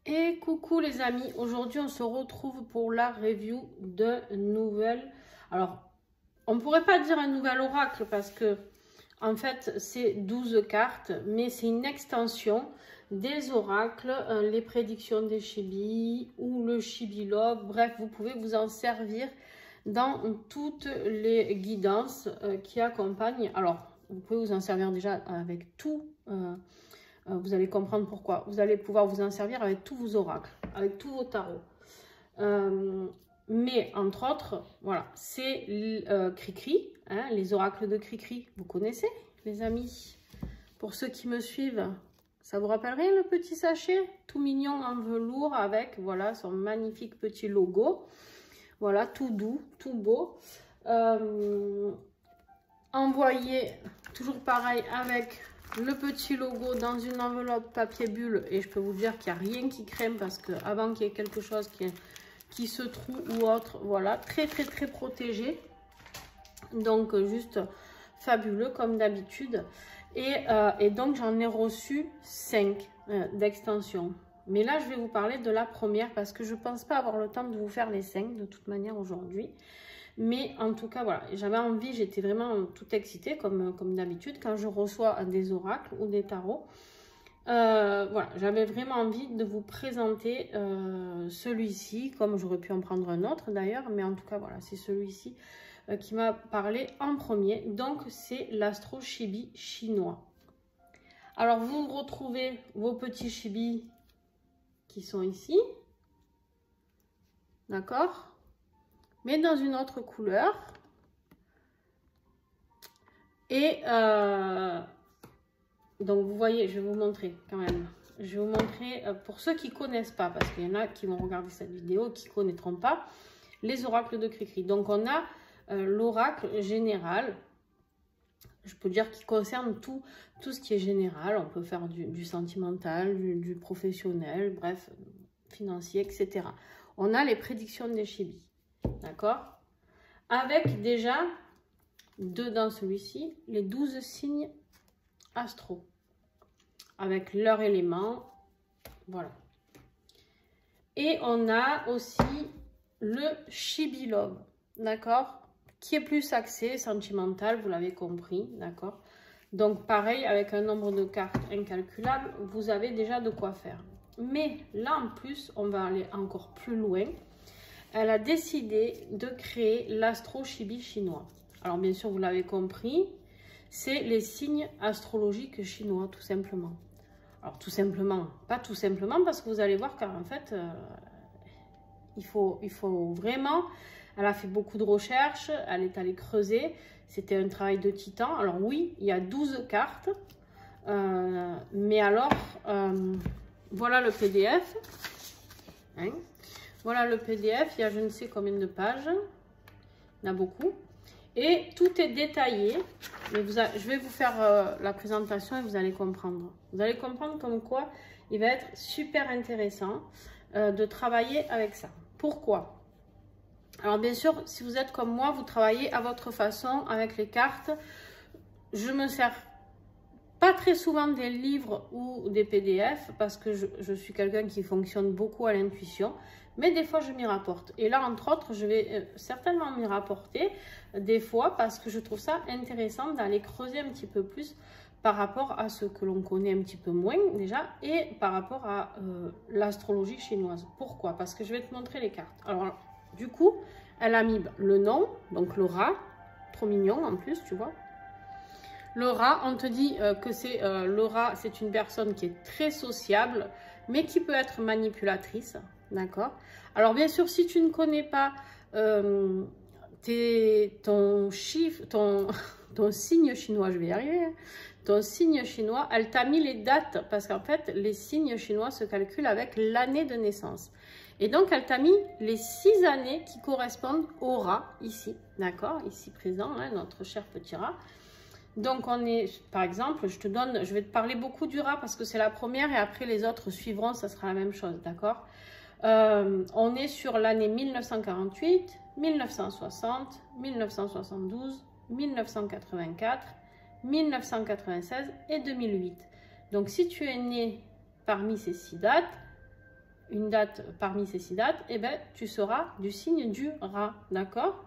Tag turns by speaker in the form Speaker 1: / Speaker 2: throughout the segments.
Speaker 1: Et coucou les amis, aujourd'hui on se retrouve pour la review de nouvelles. Alors, on ne pourrait pas dire un nouvel oracle parce que en fait c'est 12 cartes, mais c'est une extension des oracles, les prédictions des Chibi ou le Chibi Love. Bref, vous pouvez vous en servir dans toutes les guidances qui accompagnent. Alors, vous pouvez vous en servir déjà avec tout. Vous allez comprendre pourquoi. Vous allez pouvoir vous en servir avec tous vos oracles, avec tous vos tarots. Mais entre autres, voilà, c'est Cricri, hein, les oracles de Cricri. Vous connaissez, les amis? Pour ceux qui me suivent, ça vous rappellerait le petit sachet tout mignon en velours avec, voilà, son magnifique petit logo. Voilà, tout doux, tout beau. Envoyé, toujours pareil, avec le petit logo dans une enveloppe papier bulle. Et je peux vous dire qu'il n'y a rien qui crème parce que avant qu'il y ait quelque chose qui se trouve ou autre, voilà, très protégé. Donc juste fabuleux comme d'habitude. Et donc j'en ai reçu 5 d'extension. Mais là je vais vous parler de la première parce que je ne pense pas avoir le temps de vous faire les 5 de toute manière aujourd'hui. Mais en tout cas, voilà, j'avais envie, j'étais vraiment tout excitée comme d'habitude quand je reçois des oracles ou des tarots. Voilà, j'avais vraiment envie de vous présenter celui-ci, comme j'aurais pu en prendre un autre d'ailleurs, mais en tout cas, voilà, c'est celui-ci qui m'a parlé en premier. Donc, c'est l'Astro Chibi chinois. Alors, vous retrouvez vos petits chibis qui sont ici, d'accord ? Mais dans une autre couleur. Et donc vous voyez, je vais vous montrer quand même. Je vais vous montrer pour ceux qui ne connaissent pas, parce qu'il y en a qui vont regarder cette vidéo, qui ne connaîtront pas, les oracles de Cricri. Donc on a l'oracle général, je peux dire qui concerne tout ce qui est général. On peut faire du sentimental, du professionnel, bref, financier, etc. On a les prédictions des Chibi. D'accord? Avec déjà, dedans celui-ci, les 12 signes astro. Avec leur élément. Voilà. Et on a aussi le Chibi Love. D'accord? Qui est plus axé sentimental, vous l'avez compris. D'accord? Donc pareil, avec un nombre de cartes incalculable, vous avez déjà de quoi faire. Mais là en plus, on va aller encore plus loin. Elle a décidé de créer l'Astro Chibi chinois. Alors bien sûr, vous l'avez compris, c'est les signes astrologiques chinois, tout simplement. Alors tout simplement, pas tout simplement, parce que vous allez voir qu'en fait, il faut vraiment... Elle a fait beaucoup de recherches, elle est allée creuser, c'était un travail de titan. Alors oui, il y a 12 cartes, mais alors, voilà le PDF. Hein? Voilà le PDF, il y a je ne sais combien de pages, il y en a beaucoup. Et tout est détaillé, mais je vais vous faire la présentation et vous allez comprendre. Vous allez comprendre comme quoi il va être super intéressant de travailler avec ça. Pourquoi? Alors bien sûr, si vous êtes comme moi, vous travaillez à votre façon avec les cartes. Je me sers pas très souvent des livres ou des PDF parce que je suis quelqu'un qui fonctionne beaucoup à l'intuition. Mais des fois, je m'y rapporte. Et là, entre autres, je vais certainement m'y rapporter des fois parce que je trouve ça intéressant d'aller creuser un petit peu plus par rapport à ce que l'on connaît un petit peu moins déjà et par rapport à l'astrologie chinoise. Pourquoi? Parce que je vais te montrer les cartes. Alors, du coup, elle a mis le nom, donc le rat, trop mignon en plus, tu vois. Le rat, on te dit que c'est le rat, c'est une personne qui est très sociable, mais qui peut être manipulatrice. D'accord. Alors bien sûr, si tu ne connais pas ton signe chinois, je vais y arriver, hein, ton signe chinois, elle t'a mis les dates parce qu'en fait, les signes chinois se calculent avec l'année de naissance. Et donc, elle t'a mis les 6 années qui correspondent au rat ici, d'accord, ici présent, hein, notre cher petit rat. Donc, on est, par exemple, je vais te parler beaucoup du rat parce que c'est la première et après les autres suivront, ça sera la même chose, d'accord. On est sur l'année 1948, 1960, 1972, 1984, 1996 et 2008. Donc, si tu es né parmi ces 6 dates, une date parmi ces 6 dates, eh ben, tu seras du signe du rat, d'accord?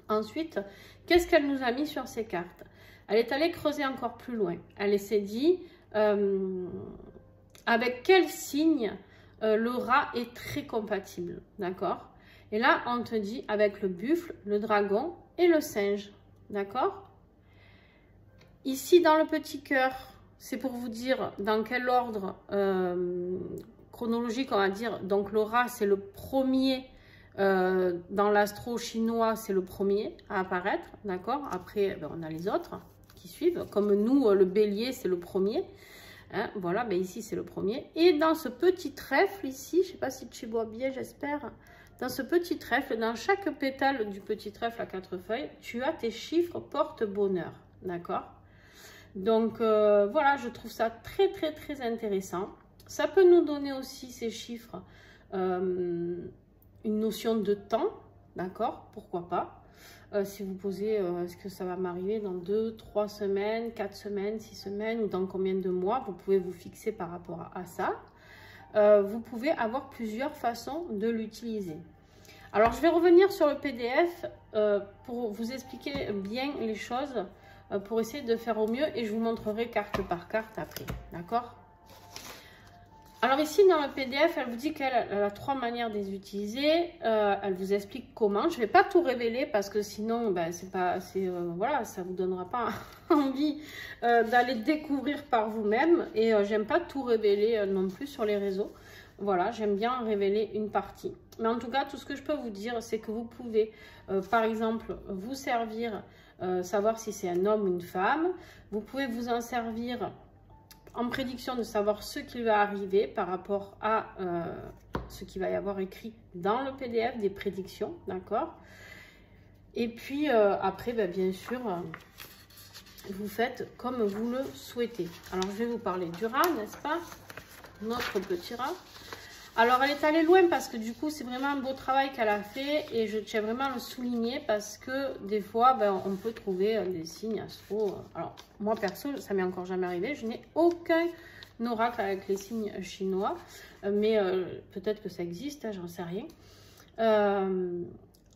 Speaker 1: Ensuite, qu'est-ce qu'elle nous a mis sur ces cartes? Elle est allée creuser encore plus loin. Elle s'est dit, avec quel signe le rat est très compatible, d'accord? Et là, on te dit avec le buffle, le dragon et le singe, d'accord? Ici, dans le petit cœur, c'est pour vous dire dans quel ordre chronologique, on va dire. Donc, le rat, c'est le premier, dans l'astro chinois, c'est le premier à apparaître, d'accord? Après, ben, on a les autres qui suivent. Comme nous, le bélier, c'est le premier. Hein, voilà, ben ici, c'est le premier. Et dans ce petit trèfle, ici, je ne sais pas si tu vois bien, j'espère. Dans ce petit trèfle, dans chaque pétale du petit trèfle à 4 feuilles, tu as tes chiffres porte-bonheur, d'accord? Donc, voilà, je trouve ça très, très, très intéressant. Ça peut nous donner aussi, ces chiffres, une notion de temps, d'accord? Pourquoi pas? Si vous posez, est-ce que ça va m'arriver dans 2, 3 semaines, 4 semaines, 6 semaines ou dans combien de mois? Vous pouvez vous fixer par rapport à ça. Vous pouvez avoir plusieurs façons de l'utiliser. Alors, je vais revenir sur le PDF pour vous expliquer bien les choses, pour essayer de faire au mieux et je vous montrerai carte par carte après, d'accord? Alors ici, dans le PDF, elle vous dit qu'elle a 3 manières de les utiliser. Elle vous explique comment. Je ne vais pas tout révéler parce que sinon, ben, voilà, ça ne vous donnera pas envie d'aller découvrir par vous-même. Et j'aime pas tout révéler non plus sur les réseaux. Voilà, j'aime bien révéler une partie. Mais en tout cas, tout ce que je peux vous dire, c'est que vous pouvez, par exemple, vous servir, savoir si c'est un homme ou une femme. Vous pouvez vous en servir en prédiction de savoir ce qui va arriver par rapport à ce qu'il va y avoir écrit dans le PDF, des prédictions, d'accord? Et puis après, ben, bien sûr, vous faites comme vous le souhaitez. Alors, je vais vous parler du rat, n'est-ce pas? Notre petit rat. Alors, elle est allée loin parce que du coup, c'est vraiment un beau travail qu'elle a fait et je tiens vraiment à le souligner parce que des fois, ben, on peut trouver des signes astro. Alors, moi, perso, ça m'est encore jamais arrivé. Je n'ai aucun oracle avec les signes chinois, mais peut-être que ça existe, hein, j'en sais rien.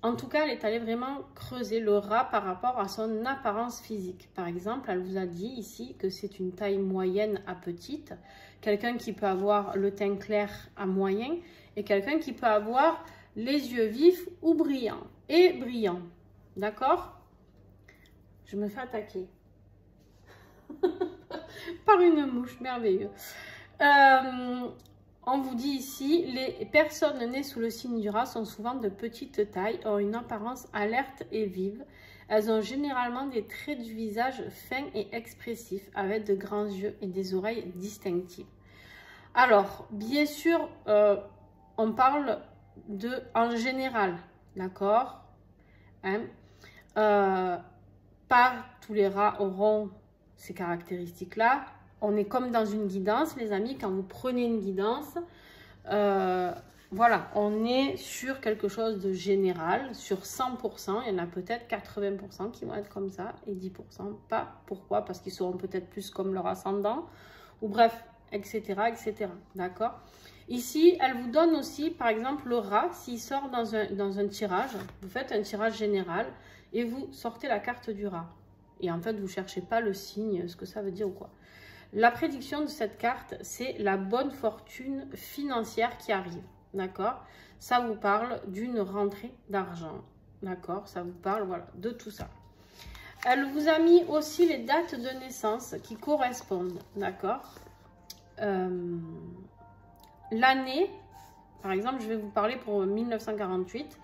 Speaker 1: En tout cas, elle est allée vraiment creuser le rat par rapport à son apparence physique. Par exemple, elle vous a dit ici que c'est une taille moyenne à petite, quelqu'un qui peut avoir le teint clair à moyen et quelqu'un qui peut avoir les yeux vifs ou brillants et brillants. D'accord? Je me fais attaquer par une mouche, merveilleux. On vous dit ici, les personnes nées sous le signe du rat sont souvent de petite taille, ont une apparence alerte et vive. Elles ont généralement des traits du visage fins et expressifs, avec de grands yeux et des oreilles distinctives. Alors, bien sûr, on parle de en général, d'accord, hein? Pas tous les rats auront ces caractéristiques-là. On est comme dans une guidance, les amis, quand vous prenez une guidance, voilà, on est sur quelque chose de général, sur 100%, il y en a peut-être 80% qui vont être comme ça et 10% pas. Pourquoi? Parce qu'ils seront peut-être plus comme leur ascendant, ou bref, etc., etc., d'accord? Ici, elle vous donne aussi, par exemple, le rat, s'il sort dans un tirage, vous faites un tirage général et vous sortez la carte du rat. Et en fait, vous ne cherchez pas le signe, ce que ça veut dire ou quoi. La prédiction de cette carte, c'est la bonne fortune financière qui arrive, d'accord? Ça vous parle d'une rentrée d'argent, d'accord? Ça vous parle, voilà, de tout ça. Elle vous a mis aussi les dates de naissance qui correspondent, d'accord? L'année, par exemple, je vais vous parler pour 1948.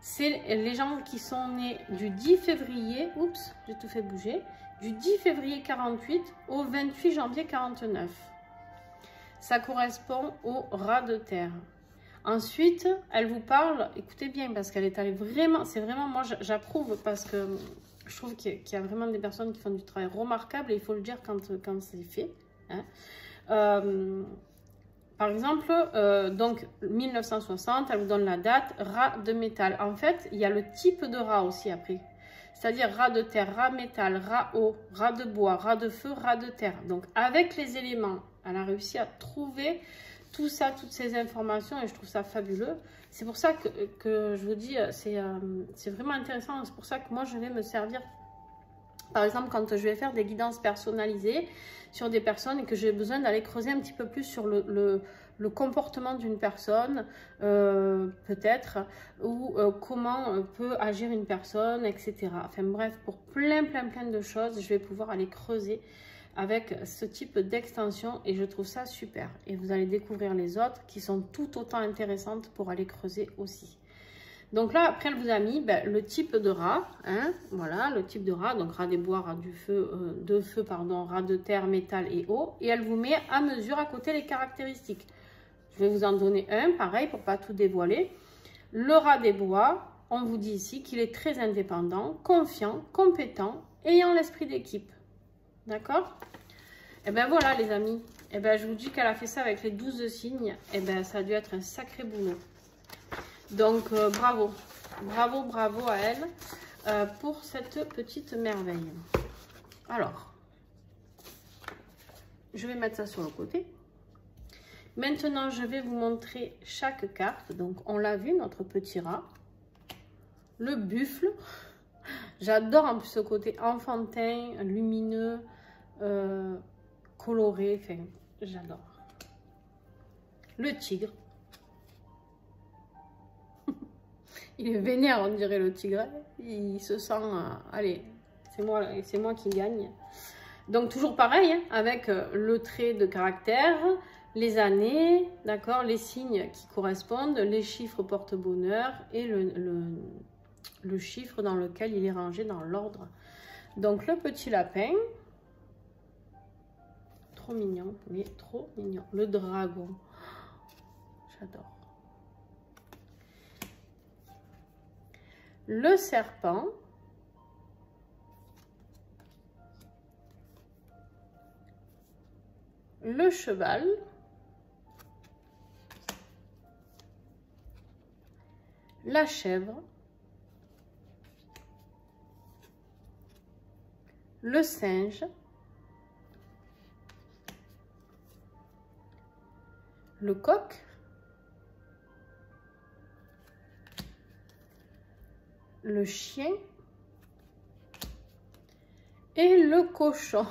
Speaker 1: C'est les gens qui sont nés du 10 février, oups, j'ai tout fait bouger, du 10 février 48 au 28 janvier 49. Ça correspond au rat de terre. Ensuite, elle vous parle, écoutez bien, parce qu'elle est allée vraiment, c'est vraiment, moi j'approuve parce que je trouve qu'il y a vraiment des personnes qui font du travail remarquable et il faut le dire quand c'est fait. Hein. Par exemple, donc 1960, elle vous donne la date, rat de métal. En fait, il y a le type de rat aussi après. C'est-à-dire rat de terre, rat métal, rat eau, rat de bois, rat de feu, rat de terre. Donc avec les éléments, elle a réussi à trouver tout ça, toutes ces informations, et je trouve ça fabuleux. C'est pour ça que je vous dis, c'est vraiment intéressant. C'est pour ça que moi, je vais me servir, par exemple, quand je vais faire des guidances personnalisées sur des personnes et que j'ai besoin d'aller creuser un petit peu plus sur le comportement d'une personne, peut-être, ou comment peut agir une personne, etc. Enfin bref, pour plein de choses, je vais pouvoir aller creuser avec ce type d'extension et je trouve ça super. Et vous allez découvrir les autres qui sont tout autant intéressantes pour aller creuser aussi. Donc là, après, elle vous a mis le type de rat, hein, voilà, le type de rat, donc rat des bois, rat du feu, rat de terre, métal et eau. Et elle vous met à mesure à côté les caractéristiques. Je vais vous en donner un, pareil, pour pas tout dévoiler. Le rat des bois, on vous dit ici qu'il est très indépendant, confiant, compétent, ayant l'esprit d'équipe. D'accord? Et ben voilà, les amis. Et ben je vous dis qu'elle a fait ça avec les 12 signes. Et ben ça a dû être un sacré boulot. Donc, bravo. Bravo à elle pour cette petite merveille. Alors, je vais mettre ça sur le côté. Maintenant, je vais vous montrer chaque carte. Donc, on l'a vu, notre petit rat. Le buffle. J'adore en plus ce côté enfantin, lumineux, coloré. Enfin, j'adore. Le tigre. Il est vénère, on dirait, le tigre. Il se sent... allez, c'est moi qui gagne. Donc, toujours pareil, hein, avec le trait de caractère, les années, d'accord, les signes qui correspondent, les chiffres porte-bonheur et le chiffre dans lequel il est rangé dans l'ordre. Donc, le petit lapin. Trop mignon, mais trop mignon. Le dragon. J'adore. Le serpent, le cheval, la chèvre, le singe, le coq, le chien et le cochon.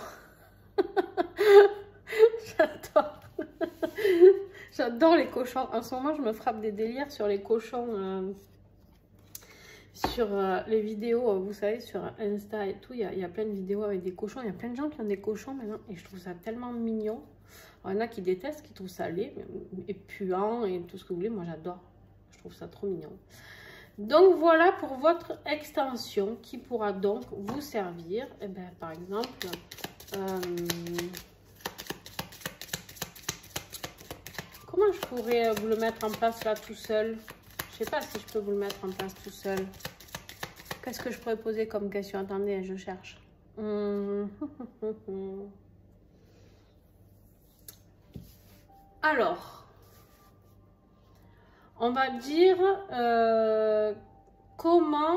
Speaker 1: J'adore. J'adore les cochons. En ce moment, je me frappe des délires sur les cochons, sur les vidéos, vous savez, sur Insta et tout. Il y a plein de vidéos avec des cochons. Il y a plein de gens qui ont des cochons maintenant et je trouve ça tellement mignon. Alors, il y en a qui détestent, qui trouvent ça laid et puant et tout ce que vous voulez. Moi, j'adore. Je trouve ça trop mignon. Donc voilà pour votre extension qui pourra donc vous servir, eh ben, par exemple, comment je pourrais vous le mettre en place là tout seul? Je sais pas si je peux vous le mettre en place tout seul. Qu'est-ce que je pourrais poser comme question? Attendez, je cherche. Alors... on va dire comment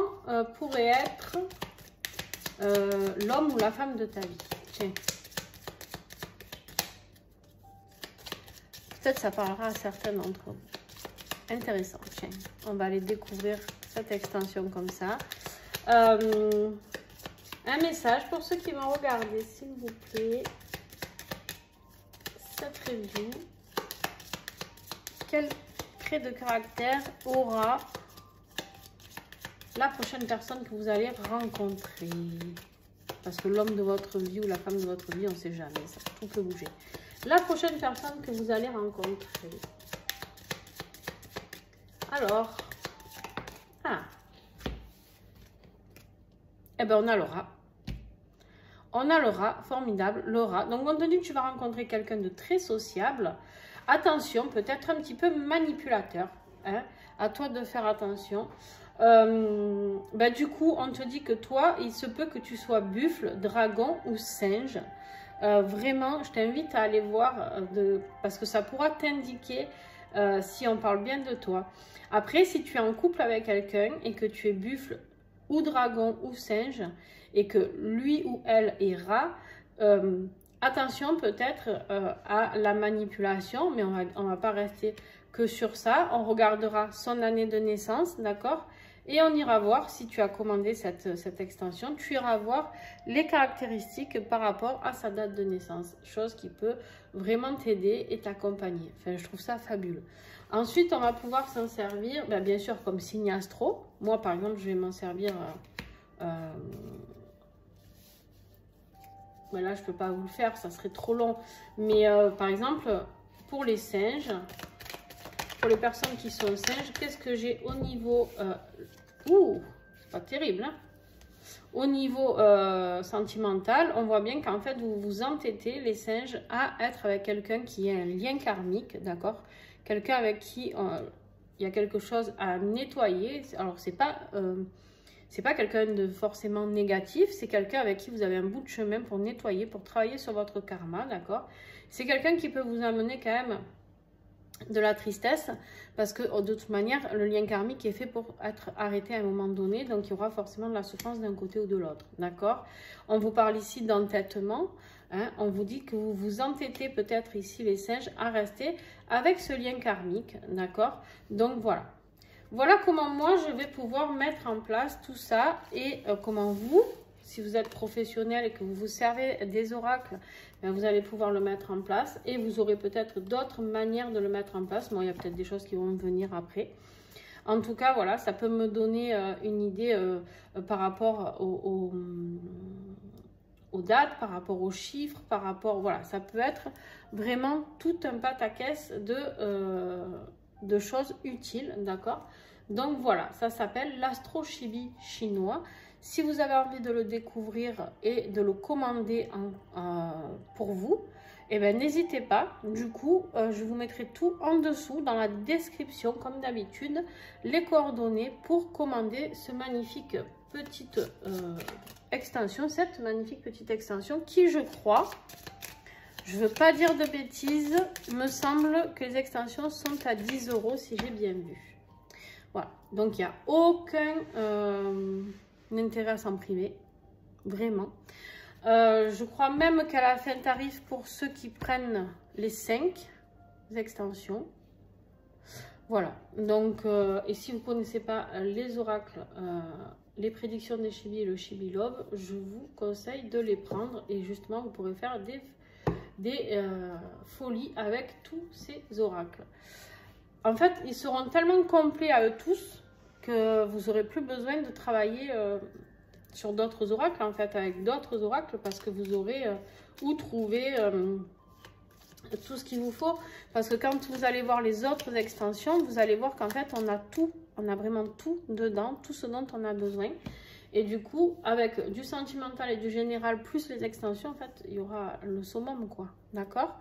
Speaker 1: pourrait être l'homme ou la femme de ta vie. Tiens. Peut-être ça parlera à certains d'entre vous. Intéressant. Tiens, on va aller découvrir cette extension comme ça. Un message pour ceux qui vont regarder, s'il vous plaît. Cette review. Quel trait de caractère aura la prochaine personne que vous allez rencontrer? Parce que l'homme de votre vie ou la femme de votre vie, on ne sait jamais, ça, tout peut bouger. La prochaine personne que vous allez rencontrer. Alors, eh ben on a le rat. On a le rat, formidable, le rat. Donc, compte tenu que tu vas rencontrer quelqu'un de très sociable, attention, peut-être un petit peu manipulateur. Hein, à toi de faire attention. Du coup, on te dit que toi, il se peut que tu sois buffle, dragon ou singe. Vraiment, je t'invite à aller voir parce que ça pourra t'indiquer si on parle bien de toi. Après, si tu es en couple avec quelqu'un et que tu es buffle ou dragon ou singe et que lui ou elle est rat, attention peut-être à la manipulation, mais on va pas rester que sur ça. On regardera son année de naissance, d'accord? Et on ira voir, si tu as commandé cette extension, tu iras voir les caractéristiques par rapport à sa date de naissance. Chose qui peut vraiment t'aider et t'accompagner. Enfin, je trouve ça fabuleux. Ensuite, on va pouvoir s'en servir, bien sûr, comme signe astro. Moi, par exemple, je vais m'en servir... là, je ne peux pas vous le faire, ça serait trop long. Mais par exemple, pour les singes, pour les personnes qui sont singes, qu'est-ce que j'ai au niveau... c'est pas terrible, hein? Au niveau sentimental, on voit bien qu'en fait, vous vous entêtez, les singes, à être avec quelqu'un qui a un lien karmique, d'accord? Quelqu'un avec qui il y a quelque chose à nettoyer. Alors, c'est pas quelqu'un de forcément négatif, c'est quelqu'un avec qui vous avez un bout de chemin pour nettoyer, pour travailler sur votre karma, d'accord? C'est quelqu'un qui peut vous amener quand même de la tristesse, parce que de toute manière, le lien karmique est fait pour être arrêté à un moment donné, donc il y aura forcément de la souffrance d'un côté ou de l'autre, d'accord? On vous parle ici d'entêtement, hein, on vous dit que vous vous entêtez peut-être ici les singes à rester avec ce lien karmique, d'accord? Donc voilà. Voilà comment moi je vais pouvoir mettre en place tout ça et comment vous, si vous êtes professionnel et que vous vous servez des oracles, vous allez pouvoir le mettre en place et vous aurez peut-être d'autres manières de le mettre en place. Bon, il y a peut-être des choses qui vont venir après. En tout cas, voilà, ça peut me donner une idée par rapport aux dates, par rapport aux chiffres, par rapport, voilà, ça peut être vraiment tout un pataquès de choses utiles, d'accord? Donc voilà, ça s'appelle l'astro-chibi chinois. Si vous avez envie de le découvrir et de le commander pour vous, eh bien n'hésitez pas. Du coup, je vous mettrai tout en dessous dans la description, comme d'habitude, les coordonnées pour commander ce magnifique petite extension, cette magnifique petite extension qui, je crois, je ne veux pas dire de bêtises, me semble que les extensions sont à 10 € si j'ai bien vu. Voilà, donc il n'y a aucun intérêt à s'en priver, vraiment. Je crois même qu'elle a fait un tarif pour ceux qui prennent les 5 extensions. Voilà, donc, et si vous ne connaissez pas les oracles, les prédictions des Chibi et le Chibi Love, je vous conseille de les prendre et justement vous pourrez faire des folies avec tous ces oracles. En fait, ils seront tellement complets à eux tous que vous n'aurez plus besoin de travailler sur d'autres oracles, en fait, avec d'autres oracles, parce que vous aurez où trouver tout ce qu'il vous faut. Parce que quand vous allez voir les autres extensions, vous allez voir qu'en fait, on a tout, on a vraiment tout dedans, tout ce dont on a besoin. Et du coup, avec du sentimental et du général, plus les extensions, en fait, il y aura le summum, quoi. D'accord?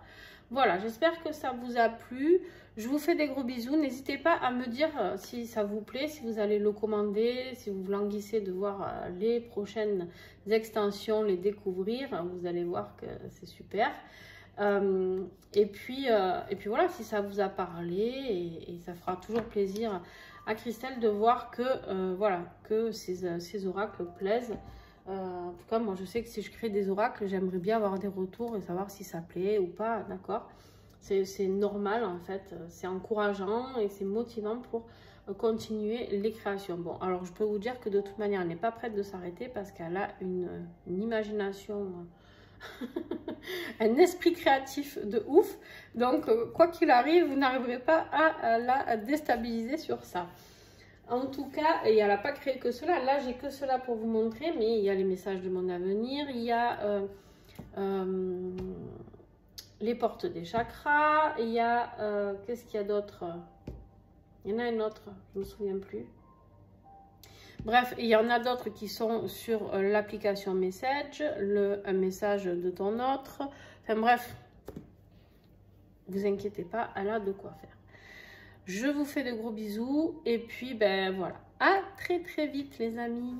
Speaker 1: Voilà, j'espère que ça vous a plu. Je vous fais des gros bisous. N'hésitez pas à me dire si ça vous plaît, si vous allez le commander, si vous languissez de voir les prochaines extensions, les découvrir. Vous allez voir que c'est super. Et puis voilà, si ça vous a parlé, et ça fera toujours plaisir à Christelle de voir que, voilà, que ces oracles plaisent. En tout cas, moi, je sais que si je crée des oracles, j'aimerais bien avoir des retours et savoir si ça plaît ou pas, d'accord? C'est normal, en fait. C'est encourageant et c'est motivant pour continuer les créations. Bon, alors, je peux vous dire que de toute manière, elle n'est pas prête de s'arrêter parce qu'elle a une imagination, un esprit créatif de ouf. Donc, quoi qu'il arrive, vous n'arriverez pas à la déstabiliser sur ça. En tout cas, et elle n'a pas créé que cela. Là, j'ai que cela pour vous montrer, mais il y a les messages de mon avenir, il y a les portes des chakras, il y a, qu'est-ce qu'il y a d'autre? Il y en a un autre, je ne me souviens plus. Bref, il y en a d'autres qui sont sur l'application Message, un message de ton autre. Enfin bref, ne vous inquiétez pas, elle a de quoi faire. Je vous fais de gros bisous et puis ben voilà, à très très vite les amis.